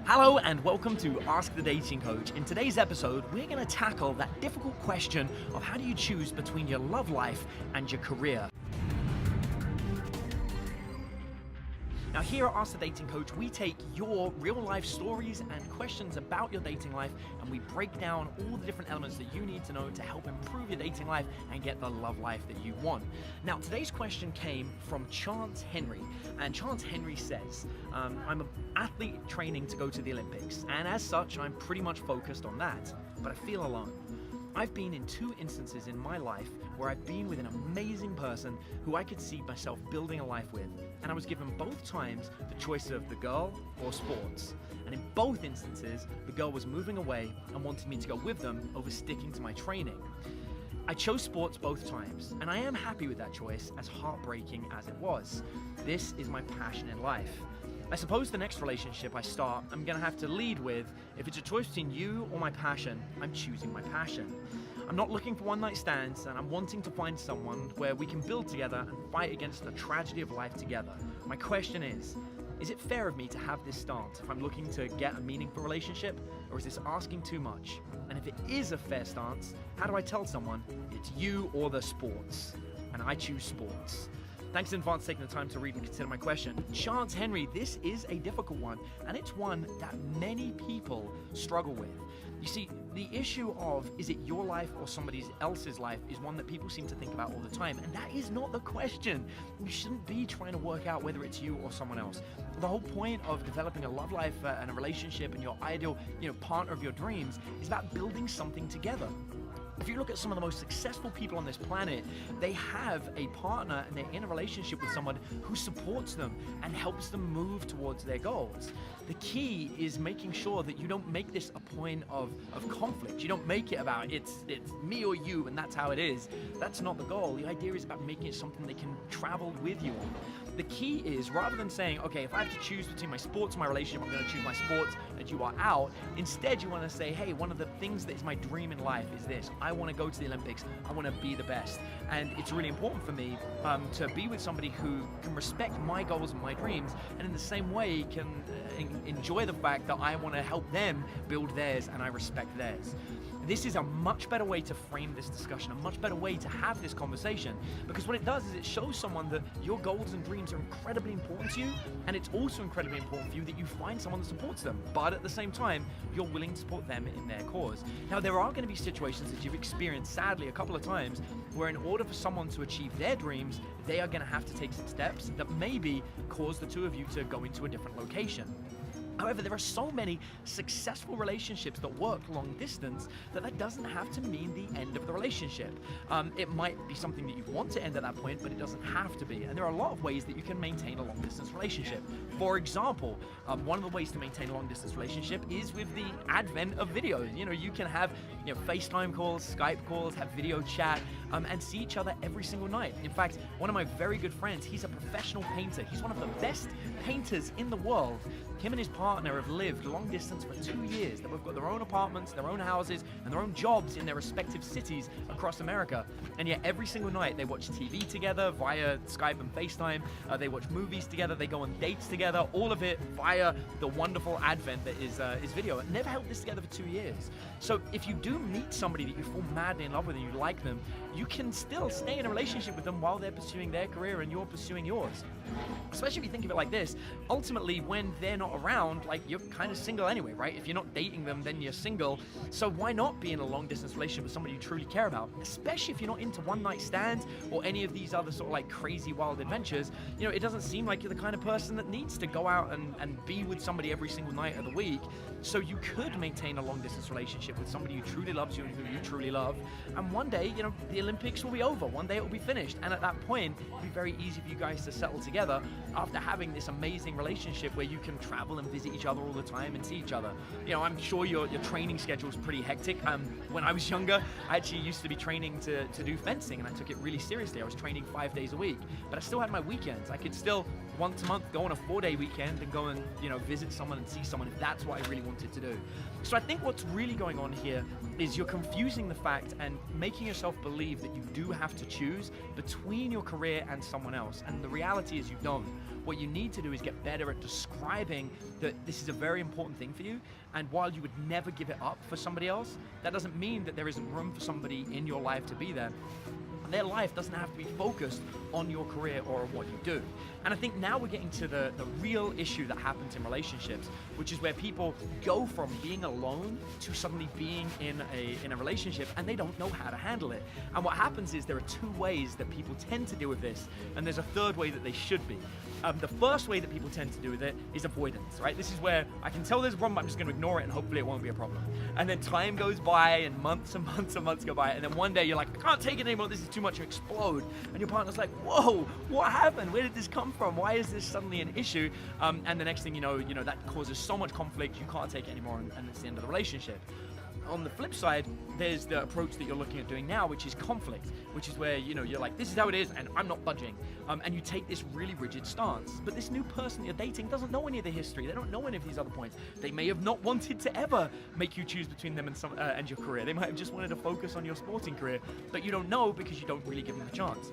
Hello and welcome to Ask the Dating Coach. In today's episode, we're going to tackle that difficult question of how do you choose between your love life and your career. Now here at Ask the Dating Coach, we take your real life stories and questions about your dating life and we break down all the different elements that you need to know to help improve your dating life and get the love life that you want. Now today's question came from Chance Henry, and Chance Henry says, I'm an athlete training to go to the Olympics, and as such I'm pretty much focused on that, but I feel alone. I've been in two instances in my life where I've been with an amazing person who I could see myself building a life with, and I was given both times the choice of the girl or sports. And in both instances, the girl was moving away and wanted me to go with them over sticking to my training. I chose sports both times, and I am happy with that choice, as heartbreaking as it was. This is my passion in life. I suppose the next relationship I start, I'm gonna have to lead with, if it's a choice between you or my passion, I'm choosing my passion. I'm not looking for one night stands, and I'm wanting to find someone where we can build together and fight against the tragedy of life together. My question is it fair of me to have this stance if I'm looking to get a meaningful relationship, or is this asking too much? And if it is a fair stance, how do I tell someone it's you or the sports? And I choose sports. Thanks in advance for taking the time to read and consider my question. Chance Henry, this is a difficult one, and it's one that many people struggle with. You see, the issue of is it your life or somebody else's life is one that people seem to think about all the time, and that is not the question. You shouldn't be trying to work out whether it's you or someone else. The whole point of developing a love life and a relationship and your ideal, partner of your dreams is about building something together. If you look at some of the most successful people on this planet, they have a partner and they're in a relationship with someone who supports them and helps them move towards their goals. The key is making sure that you don't make this a point of conflict. You don't make it about it's me or you and that's how it is. That's not the goal. The idea is about making it something they can travel with you on. The key is, rather than saying, okay, if I have to choose between my sports and my relationship, I'm going to choose my sports and you are out. Instead, you want to say, hey, one of the things that is my dream in life is this. I want to go to the Olympics. I want to be the best. And it's really important for me to be with somebody who can respect my goals and my dreams, and in the same way can enjoy the fact that I want to help them build theirs and I respect theirs. This is a much better way to frame this discussion, a much better way to have this conversation, because what it does is it shows someone that your goals and dreams are incredibly important to you, and it's also incredibly important for you that you find someone that supports them, but at the same time, you're willing to support them in their cause. Now, there are going to be situations that you've experienced, sadly, a couple of times, where in order for someone to achieve their dreams, they are going to have to take some steps that maybe cause the two of you to go into a different location. However, there are so many successful relationships that work long distance that doesn't have to mean the end of the relationship. It might be something that you want to end at that point, but it doesn't have to be. And there are a lot of ways that you can maintain a long distance relationship. For example, one of the ways to maintain a long distance relationship is with the advent of video. You can have FaceTime calls, Skype calls, have video chat, and see each other every single night. In fact, one of my very good friends, he's a professional painter. He's one of the best painters in the world. Him and his partner have lived long distance for 2 years. They've both got their own apartments, their own houses, and their own jobs in their respective cities across America. And yet every single night they watch TV together via Skype and FaceTime. They watch movies together. They go on dates together. All of it via the wonderful advent that is video. And never held this together for 2 years. So if you do meet somebody that you fall madly in love with and you like them, you can still stay in a relationship with them while they're pursuing their career and you're pursuing yours. Especially if you think of it like this, ultimately when they're not around, you're kind of single anyway, right? If you're not dating them, then you're single. So why not be in a long distance relationship with somebody you truly care about? Especially if you're not into one night stands or any of these other sort of crazy wild adventures. It doesn't seem like you're the kind of person that needs to go out and be with somebody every single night of the week. So you could maintain a long distance relationship with somebody who truly loves you and who you truly love. And one day, the Olympics will be over. One day it will be finished. And at that point, it'll be very easy for you guys to settle together after having this amazing relationship where you can travel and visit each other all the time and see each other. I'm sure your training schedule is pretty hectic. When I was younger, I actually used to be training to do fencing, and I took it really seriously. I was training 5 days a week, but I still had my weekends. I could still once a month go on a 4-day weekend and go and visit someone and see someone if that's what I really wanted to do. So I think what's really going on here is you're confusing the fact and making yourself believe that you do have to choose between your career and someone else, and the reality is you don't. What you need to do is get better at describing that this is a very important thing for you, and while you would never give it up for somebody else, that doesn't mean that there isn't room for somebody in your life to be there. Their life doesn't have to be focused on your career or on what you do. And I think now we're getting to the real issue that happens in relationships, which is where people go from being alone to suddenly being in a relationship, and they don't know how to handle it. And what happens is there are two ways that people tend to deal with this, and there's a third way that they should be. The first way that people tend to do with it is avoidance, right? This is where I can tell there's a problem, but I'm just going to ignore it, and hopefully it won't be a problem. And then time goes by, and months and months and months go by, and then one day you're like, I can't take it anymore, this is too much, you explode. And your partner's like, whoa, what happened? Where did this come from? Why is this suddenly an issue? And the next thing you know, that causes so much conflict, you can't take it anymore, and it's the end of the relationship. On the flip side, there's the approach that you're looking at doing now, which is conflict, which is where, you're like, this is how it is, and I'm not budging. And you take this really rigid stance. But this new person you're dating doesn't know any of the history. They don't know any of these other points. They may have not wanted to ever make you choose between them and your career. They might have just wanted to focus on your sporting career, but you don't know because you don't really give them a chance.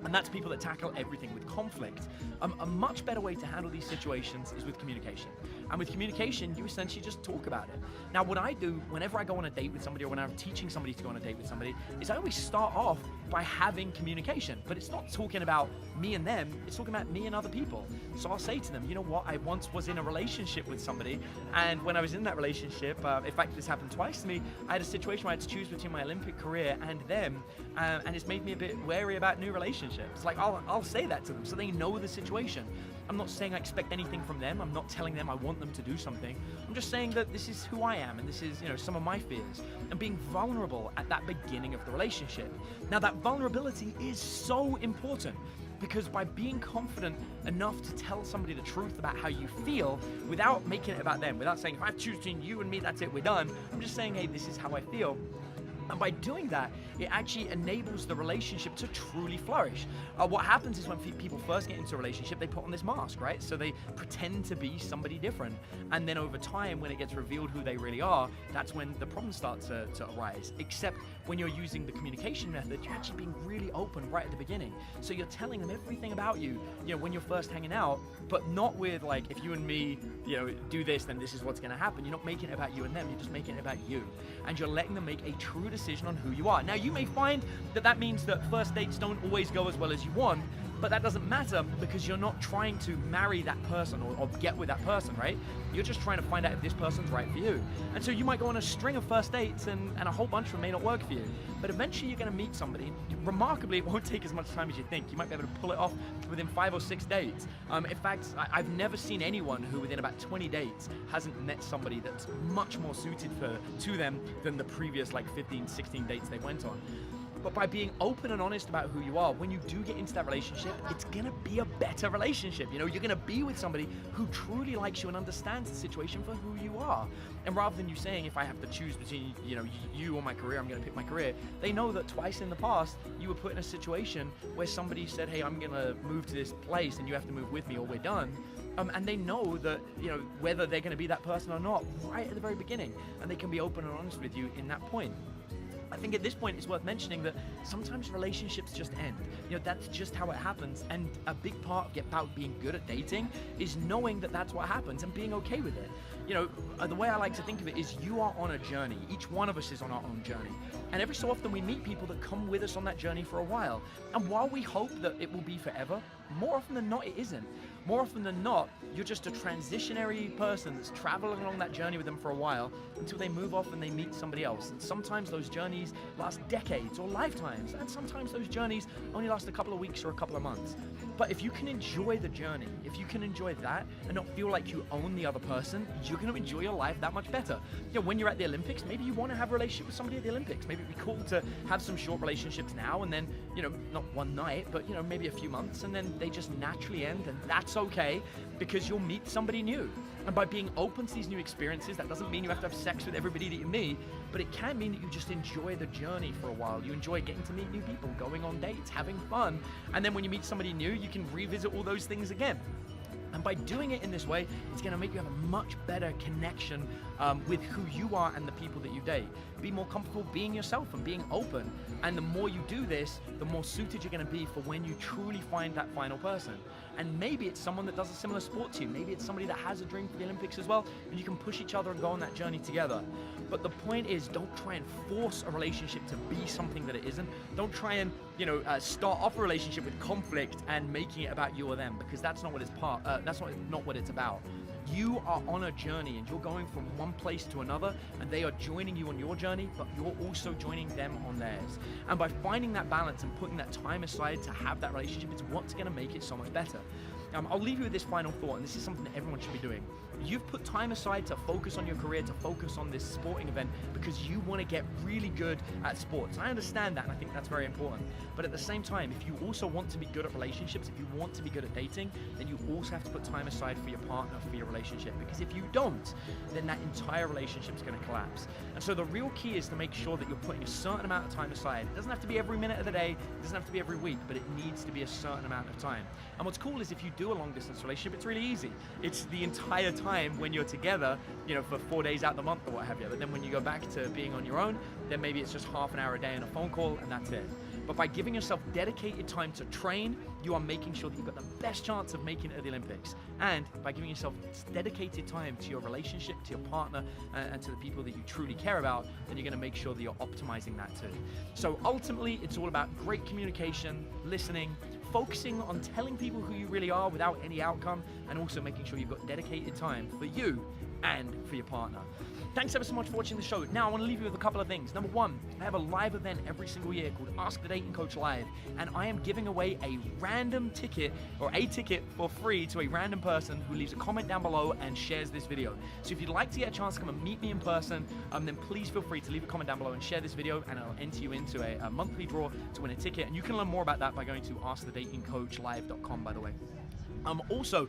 And that's people that tackle everything with conflict. A much better way to handle these situations is with communication. And with communication, you essentially just talk about it. Now, what I do whenever I go on a date with somebody, or when I'm teaching somebody to go on a date with somebody, is I always start off by having communication. But it's not talking about me and them, it's talking about me and other people. So I'll say to them, you know what, I once was in a relationship with somebody, and when I was in that relationship, in fact, this happened twice to me, I had a situation where I had to choose between my Olympic career and them, and it's made me a bit wary about new relationships. Like, I'll say that to them so they know the situation. I'm not saying I expect anything from them. I'm not telling them I want them to do something. I'm just saying that this is who I am, and this is, some of my fears, and being vulnerable at that beginning of the relationship. Now, that vulnerability is so important, because by being confident enough to tell somebody the truth about how you feel without making it about them, without saying, if I choose between you and me, that's it, we're done. I'm just saying, hey, this is how I feel. And by doing that, it actually enables the relationship to truly flourish. What happens is when people first get into a relationship, they put on this mask, right? So they pretend to be somebody different. And then over time, when it gets revealed who they really are, that's when the problems start to arise. Except when you're using the communication method, you're actually being really open right at the beginning. So you're telling them everything about you, when you're first hanging out, but not with like, if you and me, do this, then this is what's gonna happen. You're not making it about you and them, you're just making it about you. And you're letting them make a true decision on who you are. Now, you may find that means that first dates don't always go as well as you want, but that doesn't matter, because you're not trying to marry that person or get with that person, right? You're just trying to find out if this person's right for you. And so you might go on a string of first dates and a whole bunch of them may not work for you, but eventually you're gonna meet somebody. Remarkably, it won't take as much time as you think. You might be able to pull it off within 5 or 6 dates. In fact, I've never seen anyone who within about 20 dates hasn't met somebody that's much more suited to them than the previous 15, 16 dates they went on. But by being open and honest about who you are, when you do get into that relationship, it's gonna be a better relationship. You're gonna be with somebody who truly likes you and understands the situation for who you are. And rather than you saying, if I have to choose between you or my career, I'm gonna pick my career, they know that twice in the past, you were put in a situation where somebody said, hey, I'm gonna move to this place and you have to move with me or we're done. And they know that, whether they're gonna be that person or not, right at the very beginning. And they can be open and honest with you in that point. I think at this point it's worth mentioning that sometimes relationships just end. That's just how it happens. And a big part about being good at dating is knowing that that's what happens and being okay with it. The way I like to think of it is you are on a journey. Each one of us is on our own journey. And every so often we meet people that come with us on that journey for a while. And while we hope that it will be forever, more often than not, it isn't. More often than not, you're just a transitionary person that's traveling along that journey with them for a while until they move off and they meet somebody else. And sometimes those journeys last decades or lifetimes, and sometimes those journeys only last a couple of weeks or a couple of months. But if you can enjoy the journey, if you can enjoy that and not feel like you own the other person, you're going to enjoy your life that much better. When you're at the Olympics, maybe you want to have a relationship with somebody at the Olympics. Maybe it'd be cool to have some short relationships now and then, not one night, but maybe a few months, and then they just naturally end, and that's okay, because you'll meet somebody new. And by being open to these new experiences, that doesn't mean you have to have sex with everybody that you meet, but it can mean that you just enjoy the journey for a while. You enjoy getting to meet new people, going on dates, having fun, and then when you meet somebody new, you can revisit all those things again. And by doing it in this way, it's going to make you have a much better connection with who you are and the people that you date. Be more comfortable being yourself and being open. And the more you do this, the more suited you're going to be for when you truly find that final person. And maybe it's someone that does a similar sport to you. Maybe it's somebody that has a dream for the Olympics as well, and you can push each other and go on that journey together. But the point is, don't try and force a relationship to be something that it isn't. Don't try and, start off a relationship with conflict and making it about you or them, because that's not what not what it's about. You are on a journey and you're going from one place to another, and they are joining you on your journey, but you're also joining them on theirs. And by finding that balance and putting that time aside to have that relationship, it's what's going to make it so much better. I'll leave you with this final thought, and this is something that everyone should be doing. You've put time aside to focus on your career, to focus on this sporting event, because you want to get really good at sports. I understand that, and I think that's very important. But at the same time, if you also want to be good at relationships, if you want to be good at dating, then you also have to put time aside for your partner, for your relationship. Because if you don't, then that entire relationship is going to collapse. And so the real key is to make sure that you're putting a certain amount of time aside. It doesn't have to be every minute of the day, it doesn't have to be every week, but it needs to be a certain amount of time. And what's cool is if you do a long distance relationship, it's really easy. It's the entire time when you're together, for 4 days out the month or what have you. But then when you go back to being on your own, then maybe it's just half an hour a day and a phone call, and that's it. But by giving yourself dedicated time to train, you are making sure that you've got the best chance of making it to the Olympics. And by giving yourself dedicated time to your relationship, to your partner, and to the people that you truly care about, then you're going to make sure that you're optimizing that too. So ultimately, it's all about great communication, listening, focusing on telling people who you really are without any outcome, and also making sure you've got dedicated time for you and for your partner. Thanks ever so much for watching the show. Now I want to leave you with a couple of things. Number one, I have a live event every single year called Ask the Dating Coach Live, and I am giving away a random ticket, or a ticket for free, to a random person who leaves a comment down below and shares this video. So if you'd like to get a chance to come and meet me in person, then please feel free to leave a comment down below and share this video, and I'll enter you into a monthly draw to win a ticket. And you can learn more about that by going to askthedatingcoachlive.com, by the way. Also,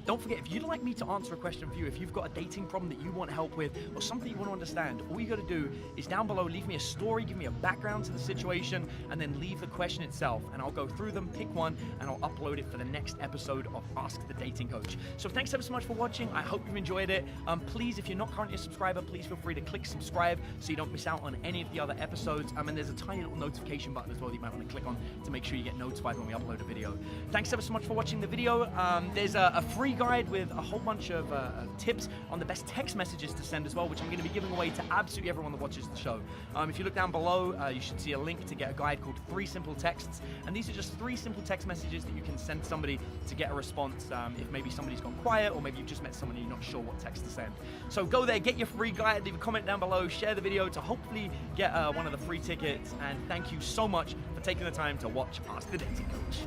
don't forget, if you'd like me to answer a question for you, if you've got a dating problem that you want help with, or something you want to understand, all you got to do is down below leave me a story, give me a background to the situation, and then leave the question itself, and I'll go through them, pick one, and I'll upload it for the next episode of Ask the Dating Coach. So thanks ever so much for watching. I hope you've enjoyed it. Please, if you're not currently a subscriber, please feel free to click subscribe so you don't miss out on any of the other episodes. And there's a tiny little notification button as well that you might want to click on to make sure you get notified when we upload a video. Thanks ever so much for watching the video. There's a free guide with a whole bunch of tips on the best text messages to send as well, which I'm going to be giving away to absolutely everyone that watches the show. If you look down below, you should see a link to get a guide called 3 Simple Texts, and these are just 3 simple text messages that you can send somebody to get a response if maybe somebody's gone quiet, or maybe you've just met someone and you're not sure what text to send. So go there, get your free guide, leave a comment down below, share the video to hopefully get one of the free tickets, and thank you so much for taking the time to watch Ask the Dating Coach.